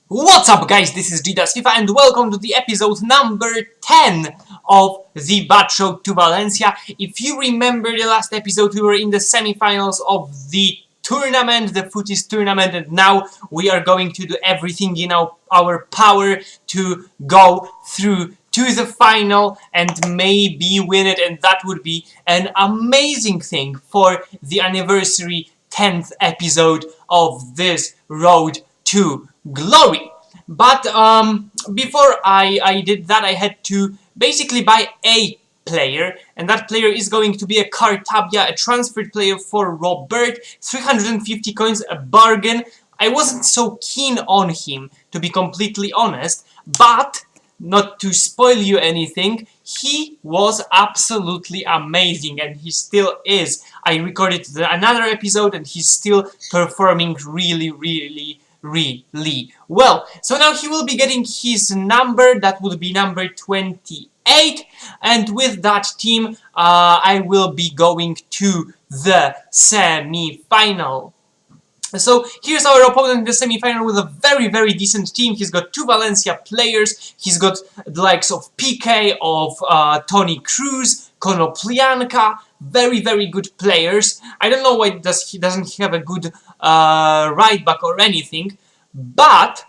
What's up guys, this is GDASfifa and welcome to the episode number 10 of the BATROAD to Valencia. If you remember the last episode, we were in the semi-finals of the tournament, the FUTTIES tournament, and now we are going to do everything in our power to go through to the final and maybe win it, and that would be an amazing thing for the anniversary 10th episode of this road to glory. But before I did that, I had to basically buy a player, and that player is going to be a Cartabia, a transferred player for Robert, 350 coins, a bargain. I wasn't so keen on him, to be completely honest, but not to spoil you anything, he was absolutely amazing, and he still is. I recorded another episode and he's still performing really well. So now he will be getting his number, that would be number 28, and with that team I will be going to the semi-final. So here's our opponent in the semi-final with a very decent team. He's got two Valencia players, he's got the likes of PK, of Tony Cruz, Konoplyanka, very good players. I don't know why he doesn't have a good right back or anything, but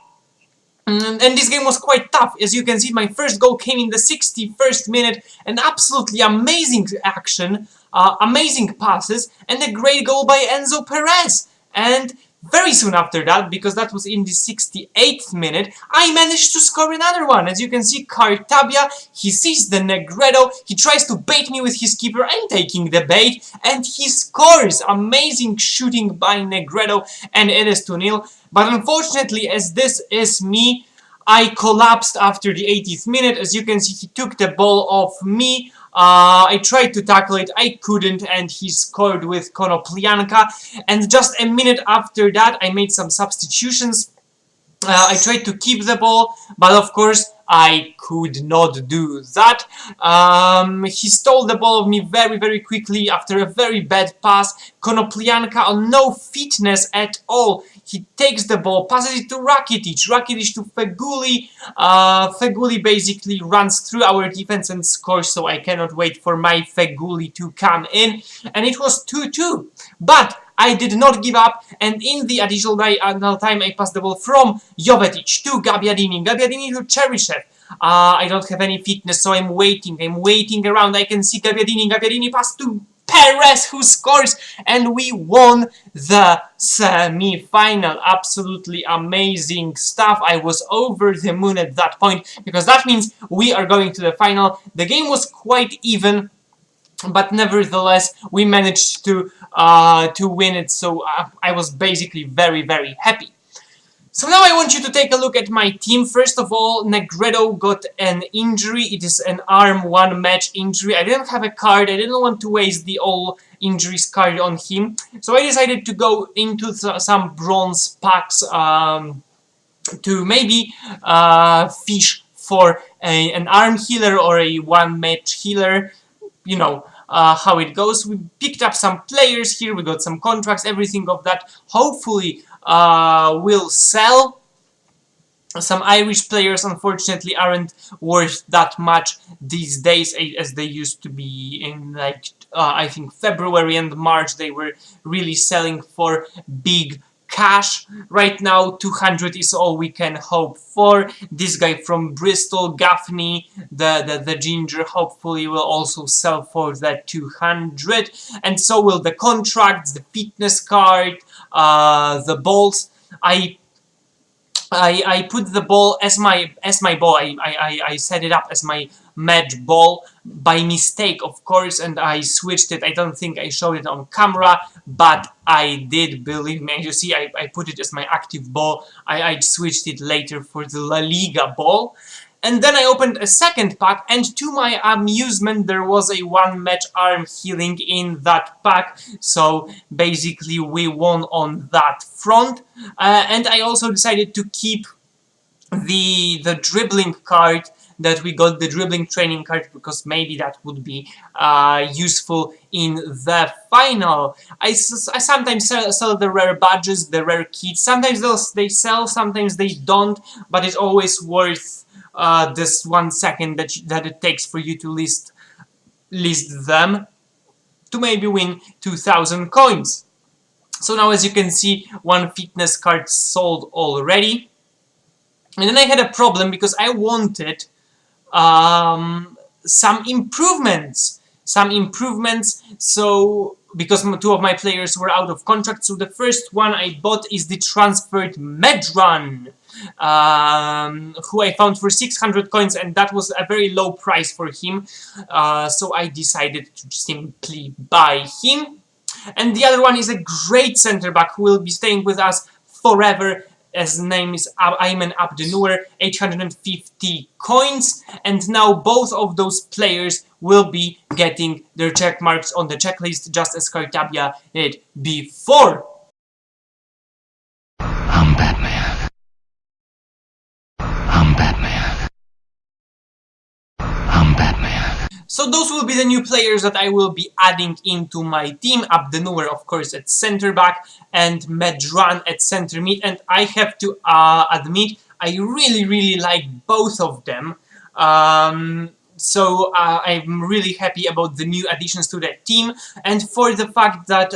and this game was quite tough. As you can see, my first goal came in the 61st minute, an absolutely amazing action, amazing passes, and a great goal by Enzo Perez. And very soon after that, because that was in the 68th minute, I managed to score another one. As you can see, Cartabia, he sees the Negredo, he tries to bait me with his keeper, I'm taking the bait, and he scores! Amazing shooting by Negredo, and it is 2-0. But unfortunately, as this is me, I collapsed after the 80th minute. As you can see, he took the ball off me. I tried to tackle it, I couldn't, and he scored with Konoplyanka. And just a minute after that, I made some substitutions. I tried to keep the ball, but of course I could not do that. He stole the ball of me very quickly after a very bad pass. Konoplyanka on no fitness at all. He takes the ball, passes it to Rakitic, Rakitic to Feguli. Feguli basically runs through our defense and scores, so I cannot wait for my Feguli to come in. And it was 2-2. But I did not give up, and in the additional time I passed the ball from Jovetic to Gabbiadini, Gabbiadini to Cheryshev. I don't have any fitness, so I'm waiting around. I can see Gabbiadini, Gabbiadini pass to Perez, who scores, and we won the semi-final. Absolutely amazing stuff. I was over the moon at that point, because that means we are going to the final. The game was quite even, but nevertheless we managed to win it, so I was basically very happy. So now I want you to take a look at my team. First of all, Negredo got an injury. It is an arm one-match injury. I didn't have a card. I didn't want to waste the all injuries card on him, so I decided to go into some bronze packs to maybe fish for an arm healer or a one-match healer. You know how it goes. We picked up some players here, we got some contracts, everything of that hopefully will sell. Some Irish players unfortunately aren't worth that much these days as they used to be in, like, I think February and March. They were really selling for big cash. Right now 200 is all we can hope for. This guy from Bristol, Gaffney, the ginger, hopefully will also sell for that 200, and so will the contracts, the fitness card, the balls. I put the ball as my ball. I set it up as my match ball by mistake, of course, and I switched it. I don't think I showed it on camera, but I did, believe me. As you see, I put it as my active ball. I switched it later for the La Liga ball. And then I opened a second pack, and to my amusement there was a one-match arm healing in that pack, so basically we won on that front. And I also decided to keep the dribbling card that we got, the dribbling training card, because maybe that would be useful in the final. I sometimes sell the rare badges, the rare kits. Sometimes they sell, sometimes they don't, but it's always worth this 1 second that it takes for you to list them to maybe win 2,000 coins. So now, as you can see, 1 fitness card sold already. And then I had a problem because I wanted some improvements. So, because 2 of my players were out of contract, so the first one I bought is the transferred Medran, who I found for 600 coins, and that was a very low price for him. So I decided to simply buy him. And the other one is a great center back who will be staying with us forever. His name is Ayman Abdennour, 850 coins, and now both of those players will be getting their check marks on the checklist, just as Kartabia did before. I'm Batman. I'm Batman. I'm Batman. So those will be the new players that I will be adding into my team. Abdennour, of course, at center back, and Medran at center mid. And I have to admit, I really like both of them. So I'm really happy about the new additions to the team, and for the fact that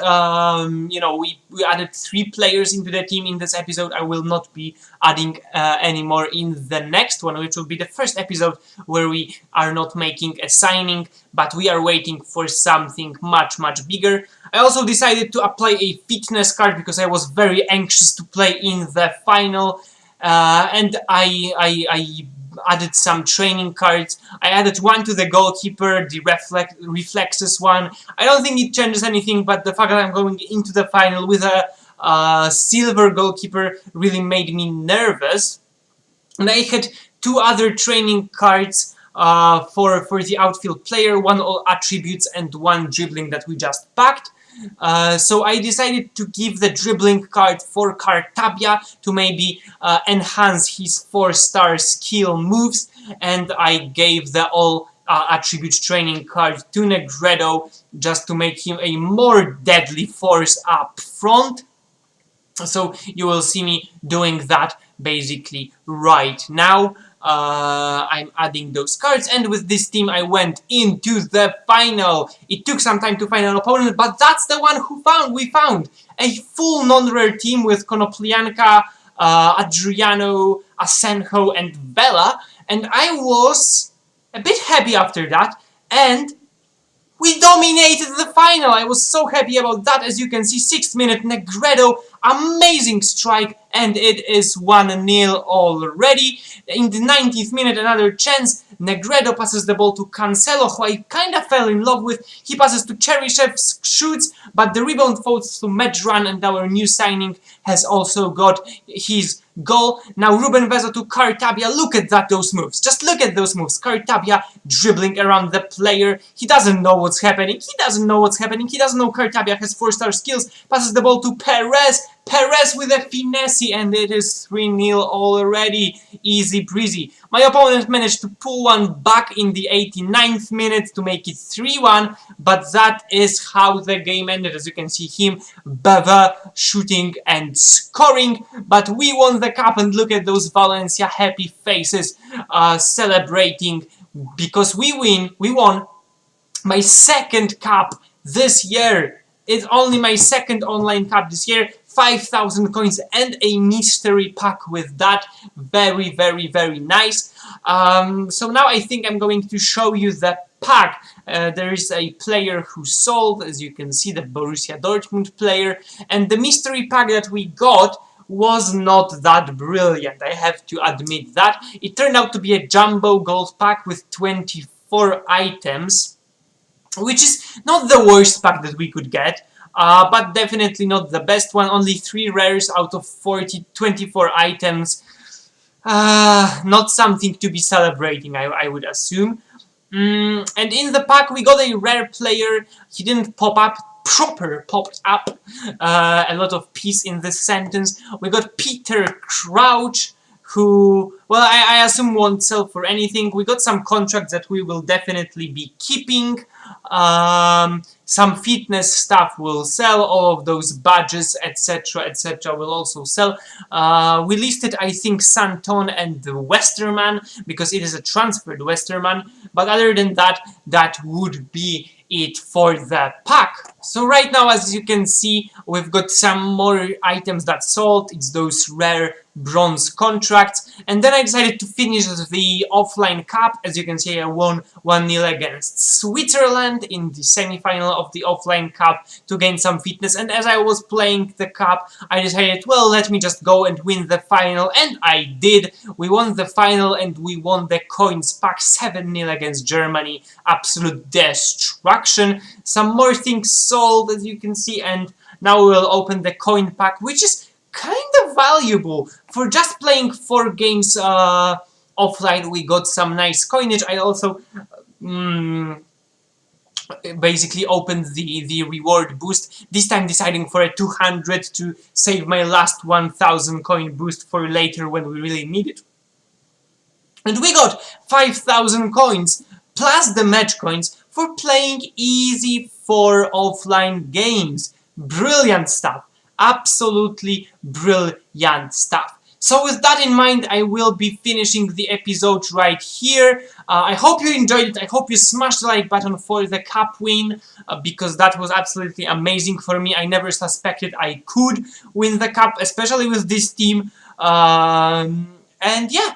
you know, we added 3 players into the team in this episode. I will not be adding any more in the next one, which will be the first episode where we are not making a signing, but we are waiting for something much bigger. I also decided to apply a fitness card because I was very anxious to play in the final, and I added some training cards. I added 1 to the goalkeeper, the reflexes one. I don't think it changes anything, but the fact that I'm going into the final with a silver goalkeeper really made me nervous. And I had 2 other training cards for the outfield player, 1 all attributes and 1 dribbling that we just packed. So I decided to give the dribbling card for Kartabia to maybe enhance his 4-star skill moves, and I gave the all attribute training card to Negredo just to make him a more deadly force up front. So you will see me doing that basically right now. I'm adding those cards, and with this team I went into the final. It took some time to find an opponent, but that's the one we found a full non-rare team with Konoplyanka, Adriano, Asenjo, and Vela, and I was a bit happy after that, and we dominated the final. I was so happy about that. As you can see, 6th minute, Negredo, amazing strike, and it is 1-0 already. In the 19th minute, another chance. Negredo passes the ball to Cancelo, who I kind of fell in love with. He passes to Cheryshev, shoots, but the rebound falls to Medran, and our new signing has also got his goal. Now Ruben Vezo to Kartabia. Look at those moves. Just look at those moves. Kartabia dribbling around the player. He doesn't know what's happening. He doesn't know Kartabia has 4-star skills. Passes the ball to Perez. Perez with a finesse, and it is 3-0 already. Easy breezy. My opponent managed to pull one back in the 89th minute to make it 3-1, but that is how the game ended. As you can see, him, Bava, shooting and scoring, but we won the cup, and look at those Valencia happy faces celebrating because we won my 2nd cup this year. It's only my 2nd online cup this year. 5,000 coins and a mystery pack with that. Very nice. So now I think I'm going to show you the pack. There is a player who sold, as you can see, the Borussia Dortmund player, and the mystery pack that we got was not that brilliant, I have to admit that. It turned out to be a jumbo gold pack with 24 items, which is not the worst pack that we could get. But definitely not the best one. Only 3 rares out of 24 items. Not something to be celebrating, I would assume. And in the pack we got a rare player. He didn't pop up. Popped up. A lot of peace in this sentence. We got Peter Crouch, who, well, I assume won't sell for anything. We got some contracts that we will definitely be keeping. Some fitness stuff will sell, all of those badges, etc., will also sell. We listed, I think, Santon and the Westerman, because it is a transferred Westerman, but other than that, that would be it for the pack. So right now, as you can see, we've got some more items that sold. It's those rare bronze contracts, and then I decided to finish the offline cup. As you can see, I won 1-0 against Switzerland in the semi-final of the offline cup to gain some fitness, and as I was playing the cup, I decided, well, let me just go and win the final, and I did. We won the final and we won the coins pack 7-0 against Germany. Absolute destruction. Some more things sold, as you can see, and now we will open the coin pack, which is kind of valuable. For just playing 4 games offline, we got some nice coinage. I also basically opened the reward boost, this time deciding for a 200 to save my last 1000 coin boost for later when we really need it. And we got 5000 coins, plus the match coins, for playing easy 4 offline games. Brilliant stuff. Absolutely brilliant stuff. So with that in mind, I will be finishing the episode right here. I hope you enjoyed it. I hope you smashed the like button for the cup win, because that was absolutely amazing for me. I never suspected I could win the cup, especially with this team. And yeah,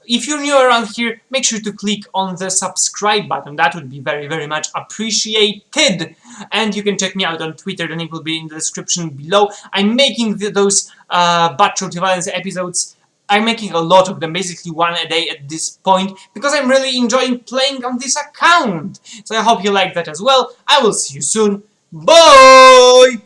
if you're new around here, make sure to click on the subscribe button. That would be very, very much appreciated. And you can check me out on Twitter, the link will be in the description below. I'm making those BATROAD to VALENCIA episodes. I'm making a lot of them, basically 1 a day at this point, because I'm really enjoying playing on this account. So I hope you like that as well. I will see you soon. Bye!